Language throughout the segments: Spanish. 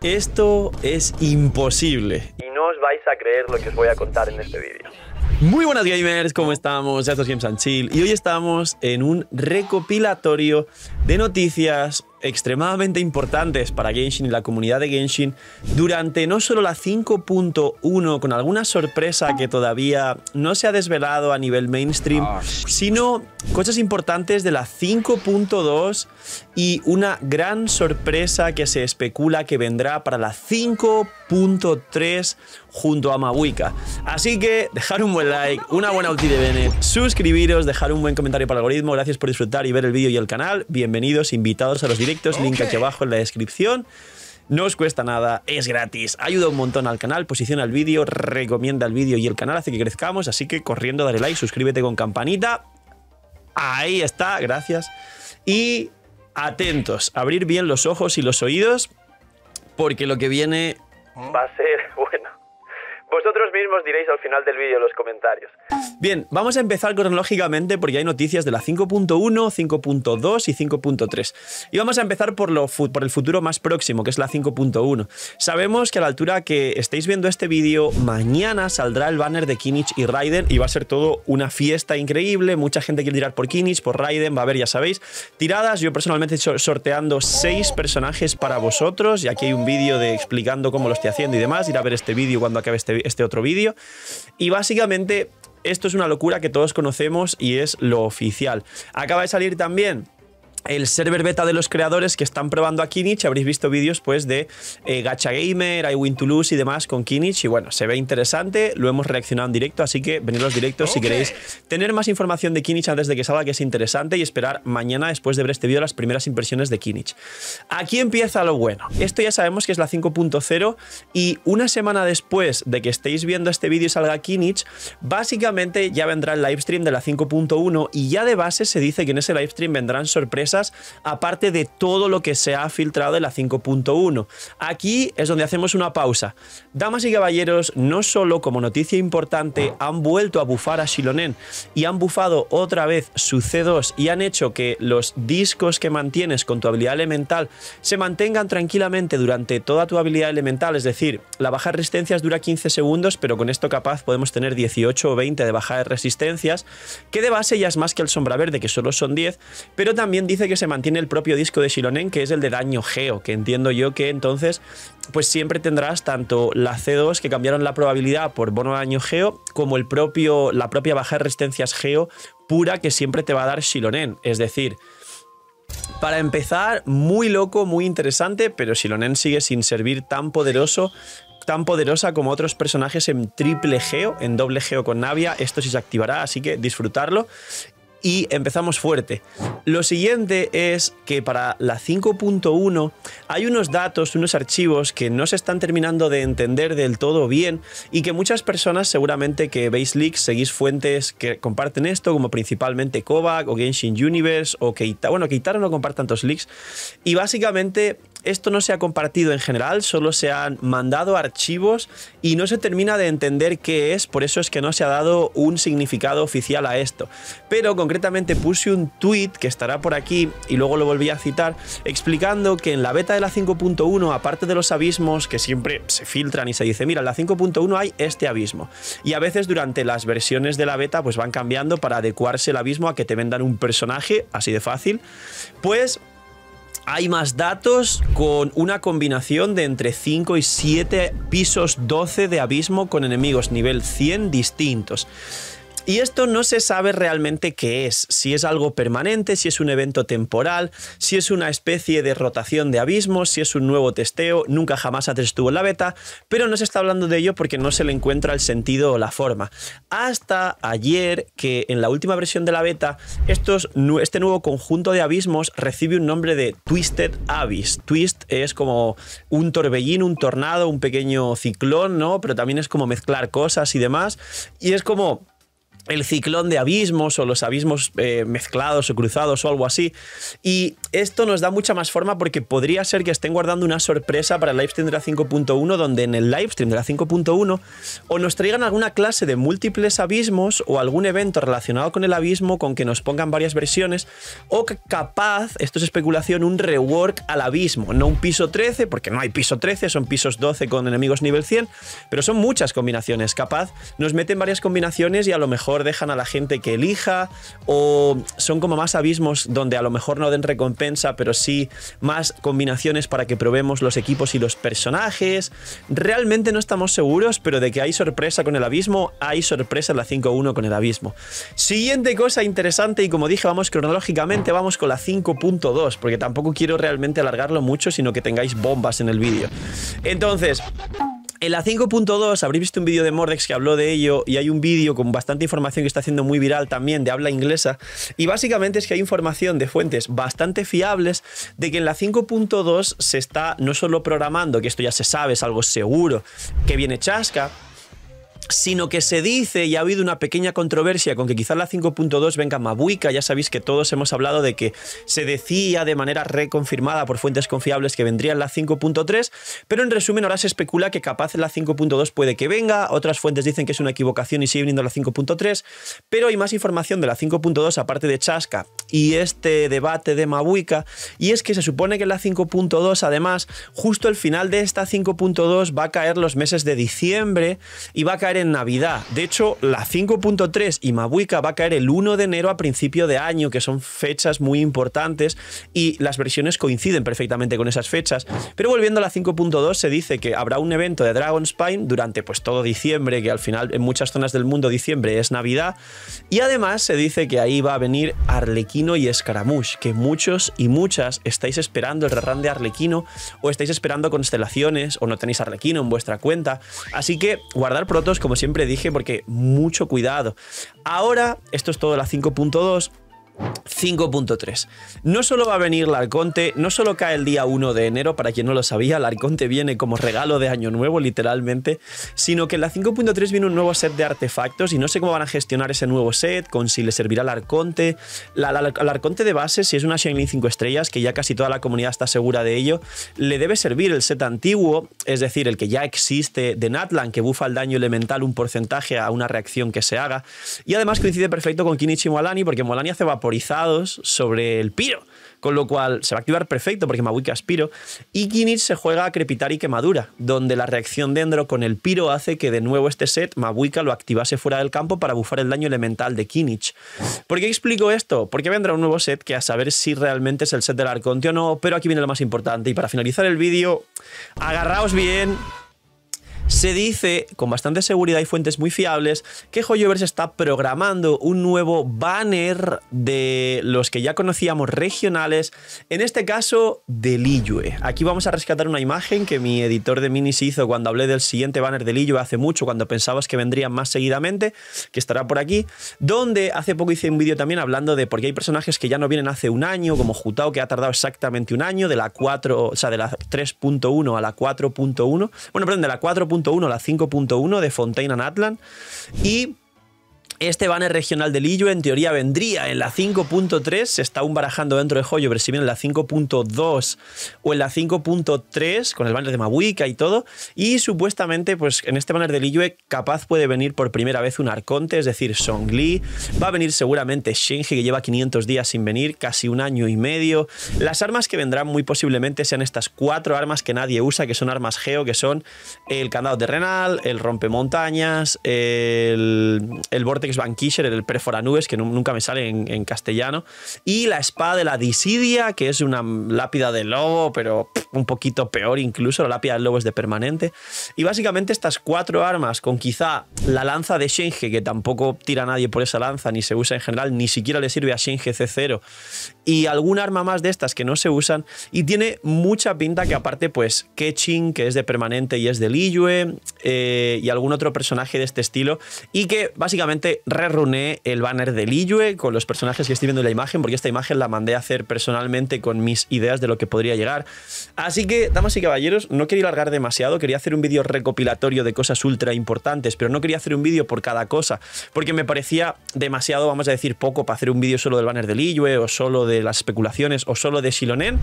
Esto es imposible. Y no os vais a creer lo que os voy a contar en este vídeo. Muy buenas gamers, ¿cómo estamos? Esto es Games and Chill y hoy estamos en un recopilatorio de noticias extremadamente importantes para Genshin y la comunidad de Genshin durante no solo la 5.1 con alguna sorpresa que todavía no se ha desvelado a nivel mainstream, sino cosas importantes de la 5.2 y una gran sorpresa que se especula que vendrá para la 5.3 junto a Mavuika. Así que dejar un buen like, una buena ulti de Bennett, suscribiros, dejar un buen comentario para el algoritmo. Gracias por disfrutar y ver el vídeo y el canal. Bienvenidos, invitados a los directos, link aquí abajo en la descripción. No os cuesta nada, es gratis, ayuda un montón al canal, posiciona el vídeo, recomienda el vídeo y el canal, hace que crezcamos, así que corriendo, dale like, suscríbete con campanita. Ahí está, gracias. Y atentos, abrir bien los ojos y los oídos, porque lo que viene va a ser bueno. Vosotros mismos diréis al final del vídeo en los comentarios. Bien, vamos a empezar cronológicamente porque hay noticias de la 5.1, 5.2 y 5.3. Y vamos a empezar por el futuro más próximo, que es la 5.1. Sabemos que a la altura que estáis viendo este vídeo, mañana saldrá el banner de Kinich y Raiden y va a ser todo una fiesta increíble. Mucha gente quiere tirar por Kinich, por Raiden, va a haber, ya sabéis, tiradas. Yo personalmente estoy sorteando 6 personajes para vosotros y aquí hay un vídeo explicando cómo lo estoy haciendo y demás. Ir a ver este vídeo cuando acabe este otro vídeo. Y básicamente esto es una locura que todos conocemos y es lo oficial. Acaba de salir también el server beta de los creadores que están probando a Kinich. Habréis visto vídeos pues de Gacha Gamer, I Win to Lose y demás con Kinich y bueno, se ve interesante, lo hemos reaccionado en directo, así que venid a los directos si queréis tener más información de Kinich antes de que salga, que es interesante, y esperar mañana después de ver este vídeo las primeras impresiones de Kinich. Aquí empieza lo bueno. Esto ya sabemos que es la 5.0 y una semana después de que estéis viendo este vídeo y salga Kinich, básicamente ya vendrá el livestream de la 5.1 y ya de base se dice que en ese livestream vendrán sorpresas aparte de todo lo que se ha filtrado de la 5.1. Aquí es donde hacemos una pausa. Damas y caballeros, no solo como noticia importante han vuelto a bufar a Xilonen y han bufado otra vez su C2 y han hecho que los discos que mantienes con tu habilidad elemental se mantengan tranquilamente durante toda tu habilidad elemental, es decir, la baja de resistencias dura 15 segundos, pero con esto capaz podemos tener 18 o 20 de baja de resistencias, que de base ya es más que el Sombra Verde, que solo son 10, pero también dice que se mantiene el propio disco de Xilonen, que es el de daño geo, que entiendo yo que entonces pues siempre tendrás tanto la C2, que cambiaron la probabilidad por bono de daño geo, como la propia baja de resistencias geo pura que siempre te va a dar Xilonen. Es decir, para empezar, muy loco, muy interesante, pero Xilonen sigue sin servir tan poderosa como otros personajes en triple geo, en doble geo con Navia. Esto sí se activará, así que disfrutarlo. Y empezamos fuerte. Lo siguiente es que para la 5.1 hay unos datos, unos archivos que no se están terminando de entender del todo bien y que muchas personas seguramente que veis leaks, seguís fuentes que comparten esto, como principalmente Kovac o Genshin Universe o Keitaro. Bueno, Keitaro no comparte tantos leaks y básicamente esto no se ha compartido en general, solo se han mandado archivos y no se termina de entender qué es, por eso es que no se ha dado un significado oficial a esto. Pero concretamente puse un tweet que estará por aquí y luego lo volví a citar, explicando que en la beta de la 5.1, aparte de los abismos que siempre se filtran y se dice, mira, en la 5.1 hay este abismo. Y a veces durante las versiones de la beta pues van cambiando para adecuarse el abismo a que te vendan un personaje, así de fácil. Pues hay más datos con una combinación de entre 5 y 7 pisos 12 de abismo con enemigos nivel 100 distintos. Y esto no se sabe realmente qué es, si es algo permanente, si es un evento temporal, si es una especie de rotación de abismos, si es un nuevo testeo, nunca jamás antes estuvo en la beta, pero no se está hablando de ello porque no se le encuentra el sentido o la forma. Hasta ayer, que en la última versión de la beta, este nuevo conjunto de abismos recibe un nombre de Twisted Abyss. Twist es como un torbellino, un tornado, un pequeño ciclón, ¿no? Pero también es como mezclar cosas y demás, y es como el ciclón de abismos o los abismos mezclados o cruzados o algo así. Y esto nos da mucha más forma porque podría ser que estén guardando una sorpresa para el livestream de la 5.1, donde en el livestream de la 5.1 o nos traigan alguna clase de múltiples abismos o algún evento relacionado con el abismo con que nos pongan varias versiones, o capaz, esto es especulación, un rework al abismo. No un piso 13, porque no hay piso 13, son pisos 12 con enemigos nivel 100, pero son muchas combinaciones. Capaz nos meten varias combinaciones y a lo mejor dejan a la gente que elija, o son como más abismos donde a lo mejor no den recompensa, pero sí más combinaciones para que probemos los equipos y los personajes. Realmente no estamos seguros, pero de que hay sorpresa con el abismo, hay sorpresa en la 5.1 con el abismo. Siguiente cosa interesante, y como dije, vamos cronológicamente, vamos con la 5.2, porque tampoco quiero realmente alargarlo mucho, sino que tengáis bombas en el vídeo. Entonces, en la 5.2 habréis visto un vídeo de Mordex que habló de ello, y hay un vídeo con bastante información que está haciendo muy viral también de habla inglesa, y básicamente es que hay información de fuentes bastante fiables de que en la 5.2 se está no solo programando, que esto ya se sabe, es algo seguro, que viene chasca, sino que se dice, y ha habido una pequeña controversia con que quizás la 5.2 venga Mabuika. Ya sabéis que todos hemos hablado de que se decía de manera reconfirmada por fuentes confiables que vendría en la 5.3, pero en resumen ahora se especula que capaz en la 5.2 puede que venga, otras fuentes dicen que es una equivocación y sigue viniendo la 5.3, pero hay más información de la 5.2 aparte de chasca y este debate de Mabuika, y es que se supone que en la 5.2 además justo el final de esta 5.2 va a caer los meses de diciembre y va a caer en Navidad. De hecho, la 5.3 y Mabuika va a caer el 1 de enero a principio de año, que son fechas muy importantes, y las versiones coinciden perfectamente con esas fechas. Pero volviendo a la 5.2, se dice que habrá un evento de Dragonspine durante pues todo diciembre, que al final en muchas zonas del mundo diciembre es Navidad, y además se dice que ahí va a venir Arlequino y Scaramouche, que muchos y muchas estáis esperando el rerun de Arlequino, o estáis esperando constelaciones, o no tenéis Arlequino en vuestra cuenta, así que guardar protos, como siempre dije, porque mucho cuidado. Ahora, esto es todo de la 5.2. 5.3. No solo va a venir el Arconte, no solo cae el día 1 de enero, para quien no lo sabía, el Arconte viene como regalo de Año Nuevo, literalmente, sino que en la 5.3 viene un nuevo set de artefactos, y no sé cómo van a gestionar ese nuevo set, con si le servirá al Arconte. Al Arconte de base, si es una Xiangling 5 estrellas, que ya casi toda la comunidad está segura de ello, le debe servir el set antiguo, es decir, el que ya existe de Natlan, que bufa el daño elemental un porcentaje a una reacción que se haga, y además coincide perfecto con Kinich y Mualani, porque Mualani hace vaporizados sobre el Piro, con lo cual se va a activar perfecto porque Mabuika es Piro, y Kinich se juega a Crepitar y Quemadura, donde la reacción de Endro con el Piro hace que de nuevo este set Mabuika lo activase fuera del campo para bufar el daño elemental de Kinich. ¿Por qué explico esto? Porque vendrá un nuevo set que a saber si realmente es el set del Arconte o no, pero aquí viene lo más importante, y para finalizar el vídeo, agarraos bien. Se dice, con bastante seguridad y fuentes muy fiables, que Hoyoverse está programando un nuevo banner de los que ya conocíamos regionales, en este caso de Liyue. Aquí vamos a rescatar una imagen que mi editor de minis hizo cuando hablé del siguiente banner de Liyue hace mucho, cuando pensabas que vendrían más seguidamente, que estará por aquí, donde hace poco hice un vídeo también hablando de por qué hay personajes que ya no vienen hace un año, como Jutao, que ha tardado exactamente un año, de la 4, o sea, de la 3.1 a la 4.1, bueno, perdón, de la 4.1 a la 5.1 de Fontaine and Atlan, y este banner regional de Liyue en teoría vendría en la 5.3, se está aún barajando dentro de Hoyoverse si viene en la 5.2 o en la 5.3 con el banner de Mabuika y todo, y supuestamente pues en este banner de Liyue capaz puede venir por primera vez un Arconte, es decir, Zhongli, va a venir seguramente Shenhe, que lleva 500 días sin venir, casi un año y medio. Las armas que vendrán muy posiblemente sean estas 4 armas que nadie usa, que son armas geo, que son el candado terrenal, el rompemontañas, el vortex Vanquisher, el perforanubes, que nunca me sale en castellano, y la espada de la Disidia, que es una lápida de lobo, pero un poquito peor incluso, la lápida del lobo es de permanente, y básicamente estas 4 armas, con quizá la lanza de Shenhe, que tampoco tira a nadie por esa lanza, ni se usa en general, ni siquiera le sirve a Shenhe C0, y alguna arma más de estas que no se usan, y tiene mucha pinta que aparte pues Keqing, que es de permanente y es de Liyue, y algún otro personaje de este estilo, y que básicamente reruné el banner de Liyue con los personajes que estoy viendo en la imagen, porque esta imagen la mandé a hacer personalmente con mis ideas de lo que podría llegar. Así que, damas y caballeros, no quería alargar demasiado, quería hacer un vídeo recopilatorio de cosas ultra importantes, pero no quería hacer un vídeo por cada cosa, porque me parecía demasiado, vamos a decir, poco para hacer un vídeo solo del banner de Liyue, o solo de las especulaciones, o solo de Xilonen.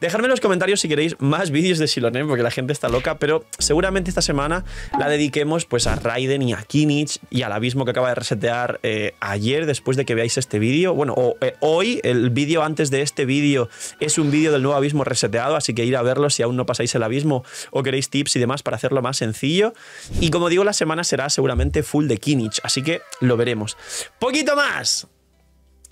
Dejadme en los comentarios si queréis más vídeos de Xilonen, porque la gente está loca, pero seguramente esta semana la dediquemos pues a Raiden y a Kinnich y al abismo que acaba de resetear ayer, después de que veáis este vídeo. Bueno, hoy, el vídeo antes de este vídeo es un vídeo del nuevo abismo reseteado, así que ir a verlo si aún no pasáis el abismo o queréis tips y demás para hacerlo más sencillo. Y como digo, la semana será seguramente full de Kinnich, así que lo veremos. ¡Poquito más!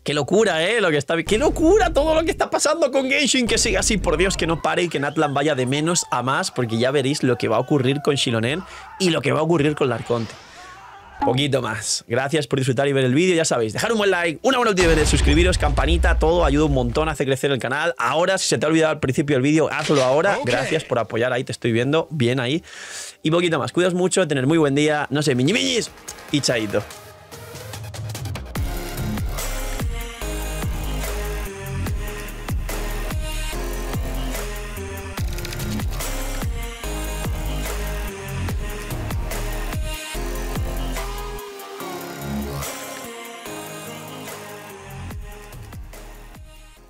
¡Qué locura, lo que está! ¡Qué locura todo lo que está pasando con Genshin! Que siga así, por Dios, que no pare y que Natlan vaya de menos a más, porque ya veréis lo que va a ocurrir con Xilonen y lo que va a ocurrir con Larconte. Poquito más. Gracias por disfrutar y ver el vídeo. Ya sabéis, dejar un buen like, una buena última vez, suscribiros, campanita, todo ayuda un montón, hace crecer el canal. Ahora, si se te ha olvidado al principio del vídeo, hazlo ahora. Gracias por apoyar ahí, te estoy viendo bien ahí. Y poquito más. Cuidaos mucho, tener muy buen día. No sé, miñi miñis y chaito.